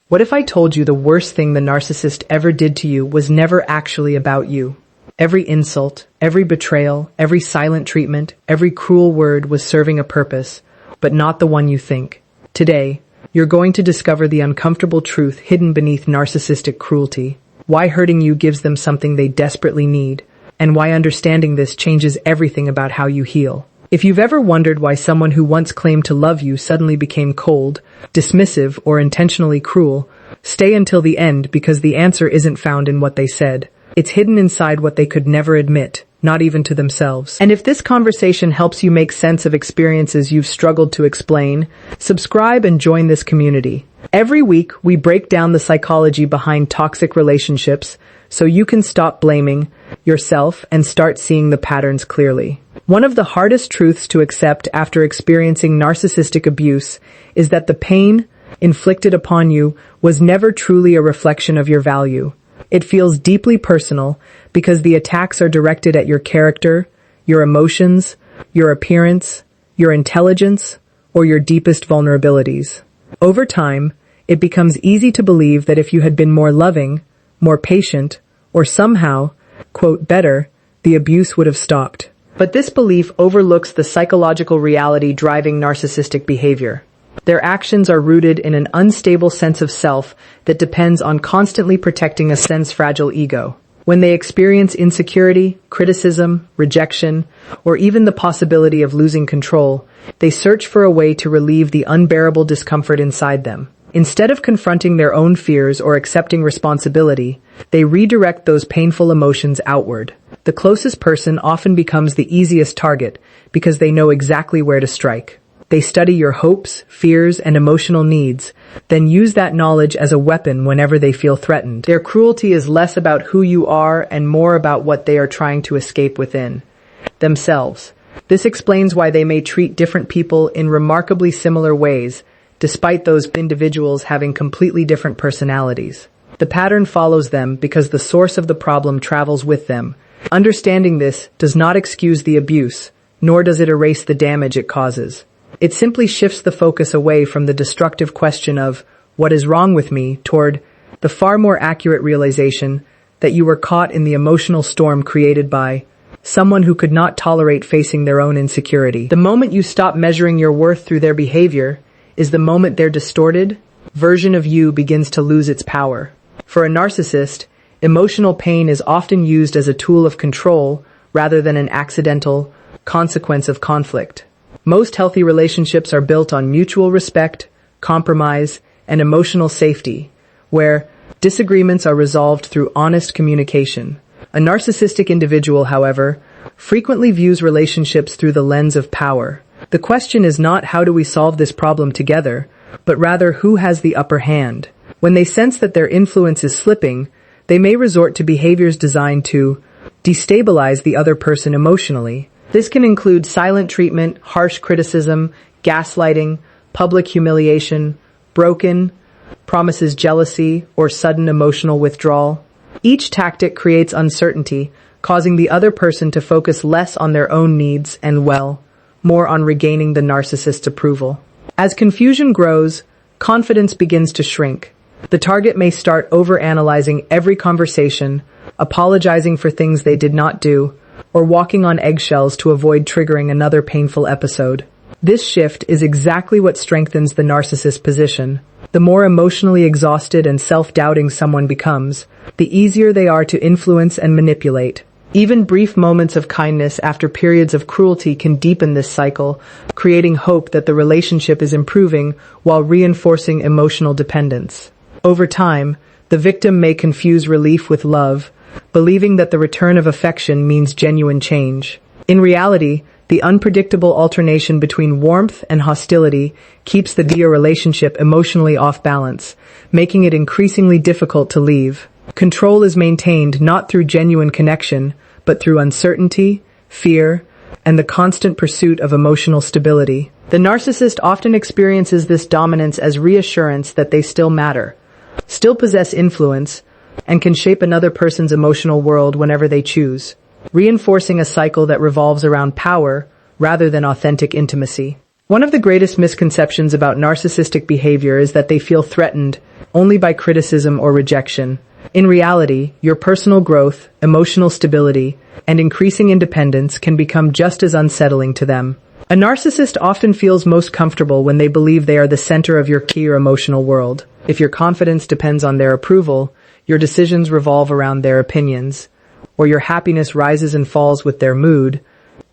What if I told you the worst thing the narcissist ever did to you was never actually about you? Every insult, every betrayal, every silent treatment, every cruel word was serving a purpose, but not the one you think. Today, you're going to discover the uncomfortable truth hidden beneath narcissistic cruelty, why hurting you gives them something they desperately need, and why understanding this changes everything about how you heal. If you've ever wondered why someone who once claimed to love you suddenly became cold, dismissive, or intentionally cruel, stay until the end because the answer isn't found in what they said. It's hidden inside what they could never admit, not even to themselves. And if this conversation helps you make sense of experiences you've struggled to explain, subscribe and join this community. Every week, we break down the psychology behind toxic relationships so you can stop blaming yourself and start seeing the patterns clearly. One of the hardest truths to accept after experiencing narcissistic abuse is that the pain inflicted upon you was never truly a reflection of your value. It feels deeply personal because the attacks are directed at your character, your emotions, your appearance, your intelligence, or your deepest vulnerabilities. Over time, it becomes easy to believe that if you had been more loving, more patient, or somehow, quote, better, the abuse would have stopped. But this belief overlooks the psychological reality driving narcissistic behavior. Their actions are rooted in an unstable sense of self that depends on constantly protecting a sense-fragile ego. When they experience insecurity, criticism, rejection, or even the possibility of losing control, they search for a way to relieve the unbearable discomfort inside them. Instead of confronting their own fears or accepting responsibility, they redirect those painful emotions outward. The closest person often becomes the easiest target because they know exactly where to strike. They study your hopes, fears, and emotional needs, then use that knowledge as a weapon whenever they feel threatened. Their cruelty is less about who you are and more about what they are trying to escape within themselves. This explains why they may treat different people in remarkably similar ways, despite those individuals having completely different personalities. The pattern follows them because the source of the problem travels with them. Understanding this does not excuse the abuse, nor does it erase the damage it causes. It simply shifts the focus away from the destructive question of, what is wrong with me, toward the far more accurate realization that you were caught in the emotional storm created by someone who could not tolerate facing their own insecurity. The moment you stop measuring your worth through their behavior is the moment their distorted version of you begins to lose its power. For a narcissist, emotional pain is often used as a tool of control rather than an accidental consequence of conflict. Most healthy relationships are built on mutual respect, compromise, and emotional safety, where disagreements are resolved through honest communication. A narcissistic individual, however, frequently views relationships through the lens of power. The question is not how do we solve this problem together, but rather who has the upper hand. When they sense that their influence is slipping, they may resort to behaviors designed to destabilize the other person emotionally. This can include silent treatment, harsh criticism, gaslighting, public humiliation, broken promises, jealousy, or sudden emotional withdrawal. Each tactic creates uncertainty, causing the other person to focus less on their own needs and, more on regaining the narcissist's approval. As confusion grows, confidence begins to shrink. The target may start overanalyzing every conversation, apologizing for things they did not do, or walking on eggshells to avoid triggering another painful episode. This shift is exactly what strengthens the narcissist's position. The more emotionally exhausted and self-doubting someone becomes, the easier they are to influence and manipulate. Even brief moments of kindness after periods of cruelty can deepen this cycle, creating hope that the relationship is improving while reinforcing emotional dependence. Over time, the victim may confuse relief with love, believing that the return of affection means genuine change. In reality, the unpredictable alternation between warmth and hostility keeps the relationship emotionally off balance, making it increasingly difficult to leave. Control is maintained not through genuine connection, but through uncertainty, fear, and the constant pursuit of emotional stability. The narcissist often experiences this dominance as reassurance that they still matter, still possess influence, and can shape another person's emotional world whenever they choose, reinforcing a cycle that revolves around power rather than authentic intimacy. One of the greatest misconceptions about narcissistic behavior is that they feel threatened only by criticism or rejection. In reality, your personal growth, emotional stability, and increasing independence can become just as unsettling to them. A narcissist often feels most comfortable when they believe they are the center of your key or emotional world. If your confidence depends on their approval, your decisions revolve around their opinions, or your happiness rises and falls with their mood,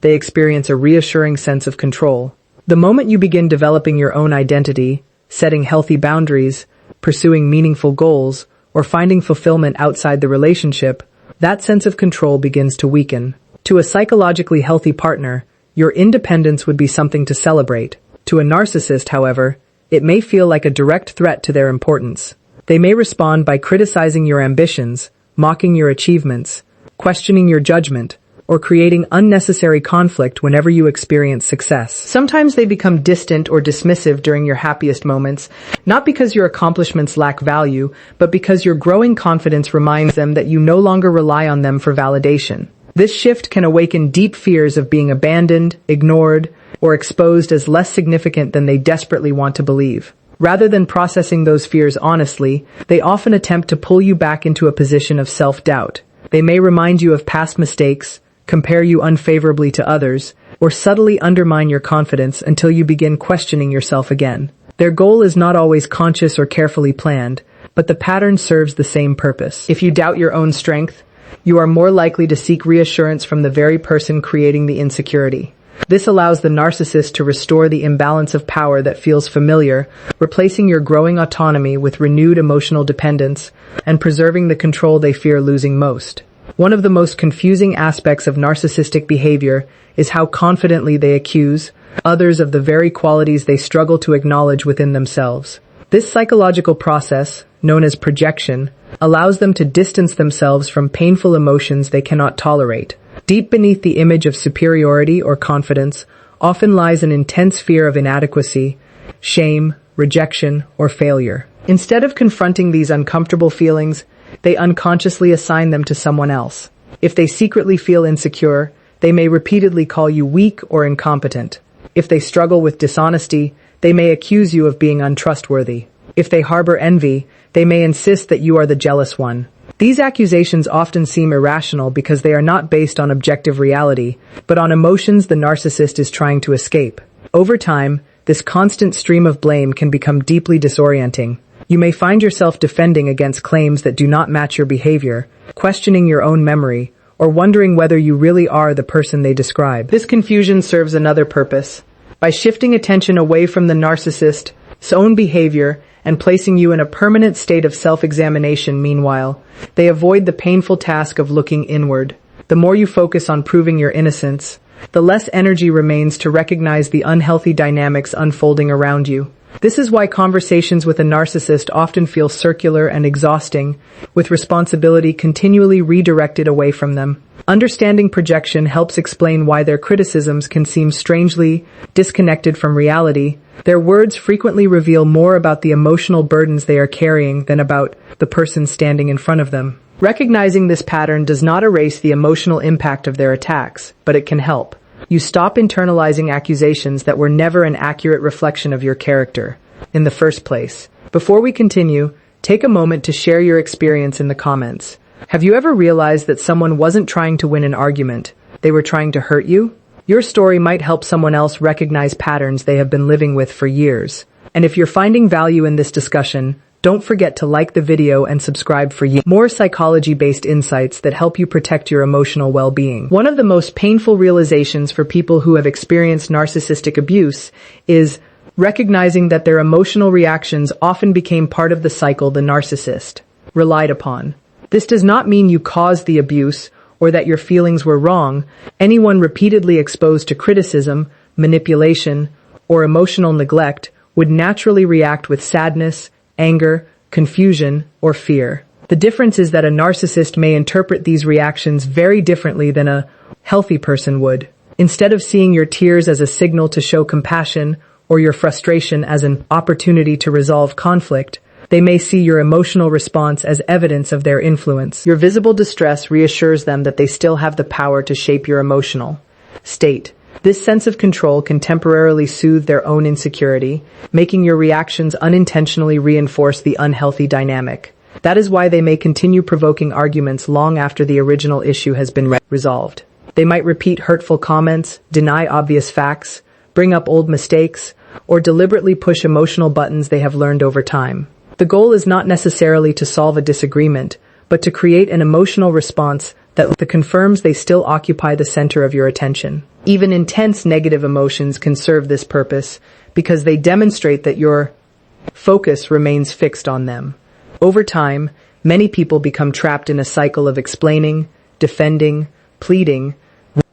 they experience a reassuring sense of control. The moment you begin developing your own identity, setting healthy boundaries, pursuing meaningful goals, or finding fulfillment outside the relationship, that sense of control begins to weaken. To a psychologically healthy partner, your independence would be something to celebrate. To a narcissist, however, it may feel like a direct threat to their importance. They may respond by criticizing your ambitions, mocking your achievements, questioning your judgment, or creating unnecessary conflict whenever you experience success. Sometimes they become distant or dismissive during your happiest moments, not because your accomplishments lack value, but because your growing confidence reminds them that you no longer rely on them for validation. This shift can awaken deep fears of being abandoned, ignored, or exposed as less significant than they desperately want to believe. Rather than processing those fears honestly, they often attempt to pull you back into a position of self-doubt. They may remind you of past mistakes, compare you unfavorably to others, or subtly undermine your confidence until you begin questioning yourself again. Their goal is not always conscious or carefully planned, but the pattern serves the same purpose. If you doubt your own strength, you are more likely to seek reassurance from the very person creating the insecurity. This allows the narcissist to restore the imbalance of power that feels familiar, replacing your growing autonomy with renewed emotional dependence and preserving the control they fear losing most. One of the most confusing aspects of narcissistic behavior is how confidently they accuse others of the very qualities they struggle to acknowledge within themselves. This psychological process, known as projection, allows them to distance themselves from painful emotions they cannot tolerate. Deep beneath the image of superiority or confidence often lies an intense fear of inadequacy, shame, rejection, or failure. Instead of confronting these uncomfortable feelings, they unconsciously assign them to someone else. If they secretly feel insecure, they may repeatedly call you weak or incompetent. If they struggle with dishonesty, they may accuse you of being untrustworthy. If they harbor envy, they may insist that you are the jealous one. These accusations often seem irrational because they are not based on objective reality, but on emotions the narcissist is trying to escape. Over time, this constant stream of blame can become deeply disorienting. You may find yourself defending against claims that do not match your behavior, questioning your own memory, or wondering whether you really are the person they describe. This confusion serves another purpose. By shifting attention away from the narcissist's own behavior and placing you in a permanent state of self-examination, meanwhile, they avoid the painful task of looking inward. The more you focus on proving your innocence, the less energy remains to recognize the unhealthy dynamics unfolding around you. This is why conversations with a narcissist often feel circular and exhausting, with responsibility continually redirected away from them. Understanding projection helps explain why their criticisms can seem strangely disconnected from reality. Their words frequently reveal more about the emotional burdens they are carrying than about the person standing in front of them. Recognizing this pattern does not erase the emotional impact of their attacks, but it can help. You stop internalizing accusations that were never an accurate reflection of your character in the first place. Before we continue, take a moment to share your experience in the comments. Have you ever realized that someone wasn't trying to win an argument? They were trying to hurt you? Your story might help someone else recognize patterns they have been living with for years. And if you're finding value in this discussion, don't forget to like the video and subscribe for more psychology-based insights that help you protect your emotional well-being. One of the most painful realizations for people who have experienced narcissistic abuse is recognizing that their emotional reactions often became part of the cycle the narcissist relied upon. This does not mean you caused the abuse or that your feelings were wrong. Anyone repeatedly exposed to criticism, manipulation, or emotional neglect would naturally react with sadness, anger, confusion, or fear. The difference is that a narcissist may interpret these reactions very differently than a healthy person would. Instead of seeing your tears as a signal to show compassion or your frustration as an opportunity to resolve conflict, they may see your emotional response as evidence of their influence. Your visible distress reassures them that they still have the power to shape your emotional state. This sense of control can temporarily soothe their own insecurity, making your reactions unintentionally reinforce the unhealthy dynamic. That is why they may continue provoking arguments long after the original issue has been resolved. They might repeat hurtful comments, deny obvious facts, bring up old mistakes, or deliberately push emotional buttons they have learned over time. The goal is not necessarily to solve a disagreement, but to create an emotional response that confirms they still occupy the center of your attention. Even intense negative emotions can serve this purpose because they demonstrate that your focus remains fixed on them. Over time, many people become trapped in a cycle of explaining, defending, pleading,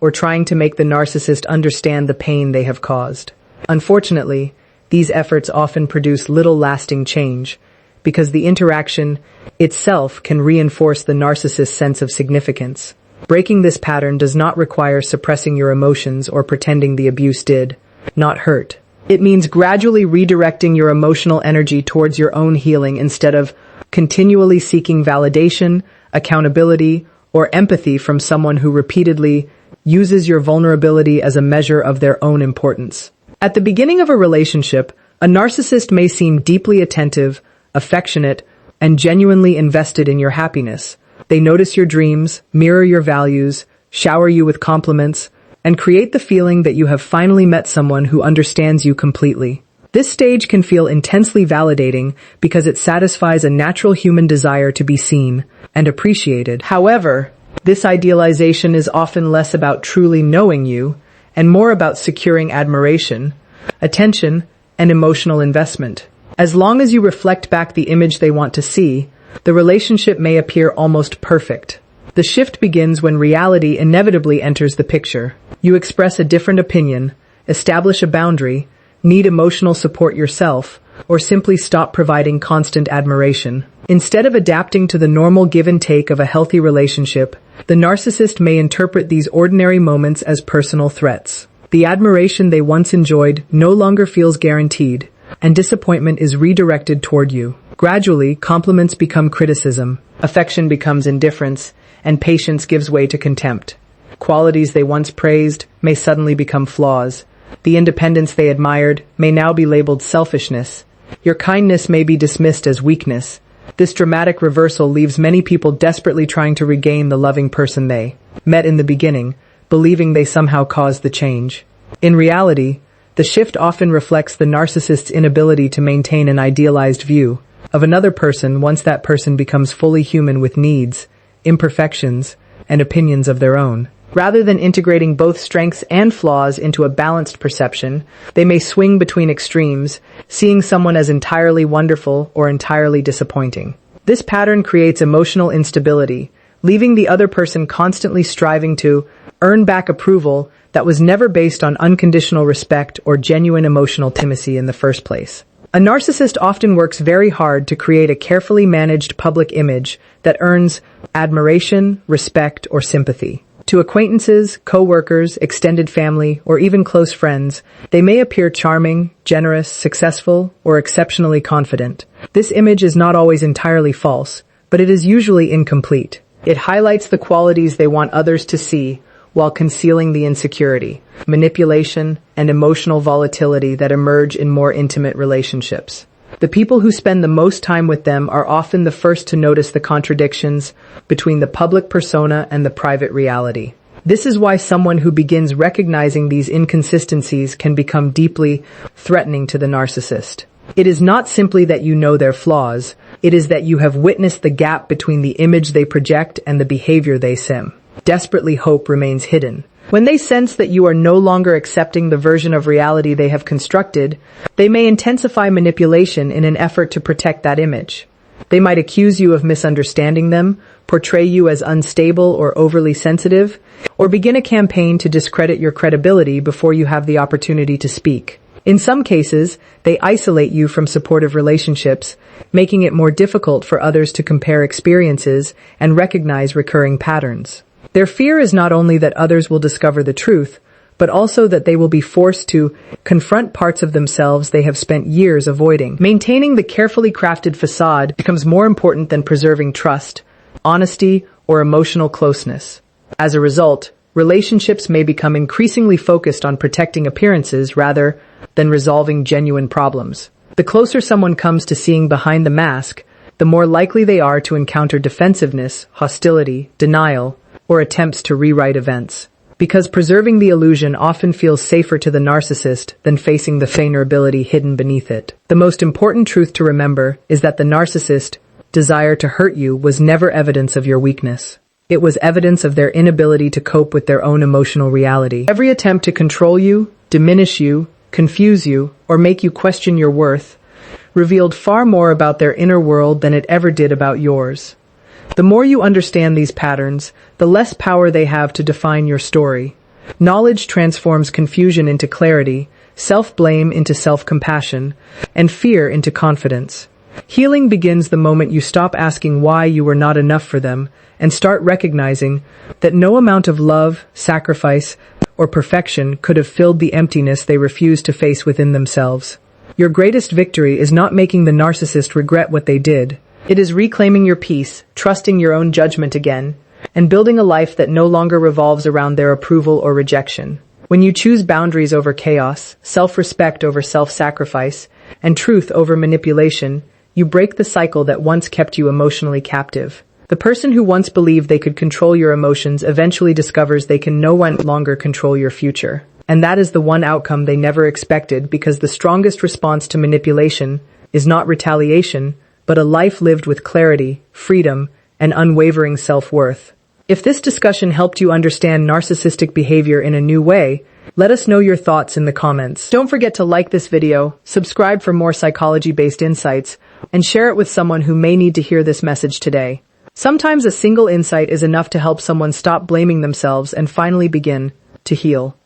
or trying to make the narcissist understand the pain they have caused. Unfortunately, these efforts often produce little lasting change because the interaction itself can reinforce the narcissist's sense of significance. Breaking this pattern does not require suppressing your emotions or pretending the abuse did not hurt. It means gradually redirecting your emotional energy towards your own healing instead of continually seeking validation, accountability, or empathy from someone who repeatedly uses your vulnerability as a measure of their own importance. At the beginning of a relationship, a narcissist may seem deeply attentive, affectionate, and genuinely invested in your happiness. They notice your dreams, mirror your values, shower you with compliments, and create the feeling that you have finally met someone who understands you completely. This stage can feel intensely validating because it satisfies a natural human desire to be seen and appreciated. However, this idealization is often less about truly knowing you and more about securing admiration, attention, and emotional investment. As long as you reflect back the image they want to see, the relationship may appear almost perfect. The shift begins when reality inevitably enters the picture. You express a different opinion, establish a boundary, need emotional support yourself, or simply stop providing constant admiration. Instead of adapting to the normal give and take of a healthy relationship, the narcissist may interpret these ordinary moments as personal threats. The admiration they once enjoyed no longer feels guaranteed, and disappointment is redirected toward you. Gradually, compliments become criticism, affection becomes indifference, and patience gives way to contempt. Qualities they once praised may suddenly become flaws. The independence they admired may now be labeled selfishness. Your kindness may be dismissed as weakness. This dramatic reversal leaves many people desperately trying to regain the loving person they met in the beginning, believing they somehow caused the change. In reality, the shift often reflects the narcissist's inability to maintain an idealized view of another person once that person becomes fully human with needs, imperfections, and opinions of their own. Rather than integrating both strengths and flaws into a balanced perception, they may swing between extremes, seeing someone as entirely wonderful or entirely disappointing. This pattern creates emotional instability, leaving the other person constantly striving to earn back approval that was never based on unconditional respect or genuine emotional intimacy in the first place. A narcissist often works very hard to create a carefully managed public image that earns admiration, respect, or sympathy. To acquaintances, co-workers, extended family, or even close friends, they may appear charming, generous, successful, or exceptionally confident. This image is not always entirely false, but it is usually incomplete. It highlights the qualities they want others to see while concealing the insecurity, manipulation, and emotional volatility that emerge in more intimate relationships. The people who spend the most time with them are often the first to notice the contradictions between the public persona and the private reality. This is why someone who begins recognizing these inconsistencies can become deeply threatening to the narcissist. It is not simply that you know their flaws, it is that you have witnessed the gap between the image they project and the behavior they sim. Desperately, hope remains hidden. When they sense that you are no longer accepting the version of reality they have constructed, they may intensify manipulation in an effort to protect that image. They might accuse you of misunderstanding them, portray you as unstable or overly sensitive, or begin a campaign to discredit your credibility before you have the opportunity to speak. In some cases, they isolate you from supportive relationships, making it more difficult for others to compare experiences and recognize recurring patterns. Their fear is not only that others will discover the truth, but also that they will be forced to confront parts of themselves they have spent years avoiding. Maintaining the carefully crafted facade becomes more important than preserving trust, honesty, or emotional closeness. As a result, relationships may become increasingly focused on protecting appearances rather than resolving genuine problems. The closer someone comes to seeing behind the mask, the more likely they are to encounter defensiveness, hostility, denial, or attempts to rewrite events. Because preserving the illusion often feels safer to the narcissist than facing the vulnerability hidden beneath it. The most important truth to remember is that the narcissist's desire to hurt you was never evidence of your weakness. It was evidence of their inability to cope with their own emotional reality. Every attempt to control you, diminish you, confuse you, or make you question your worth revealed far more about their inner world than it ever did about yours. The more you understand these patterns, the less power they have to define your story. Knowledge transforms confusion into clarity, self-blame into self-compassion, and fear into confidence. Healing begins the moment you stop asking why you were not enough for them and start recognizing that no amount of love, sacrifice, or perfection could have filled the emptiness they refuse to face within themselves. Your greatest victory is not making the narcissist regret what they did. It is reclaiming your peace, trusting your own judgment again, and building a life that no longer revolves around their approval or rejection. When you choose boundaries over chaos, self-respect over self-sacrifice, and truth over manipulation, you break the cycle that once kept you emotionally captive. The person who once believed they could control your emotions eventually discovers they can no longer control your future. And that is the one outcome they never expected, because the strongest response to manipulation is not retaliation, but a life lived with clarity, freedom, and unwavering self-worth. If this discussion helped you understand narcissistic behavior in a new way, let us know your thoughts in the comments. Don't forget to like this video, subscribe for more psychology-based insights, and share it with someone who may need to hear this message today. Sometimes a single insight is enough to help someone stop blaming themselves and finally begin to heal.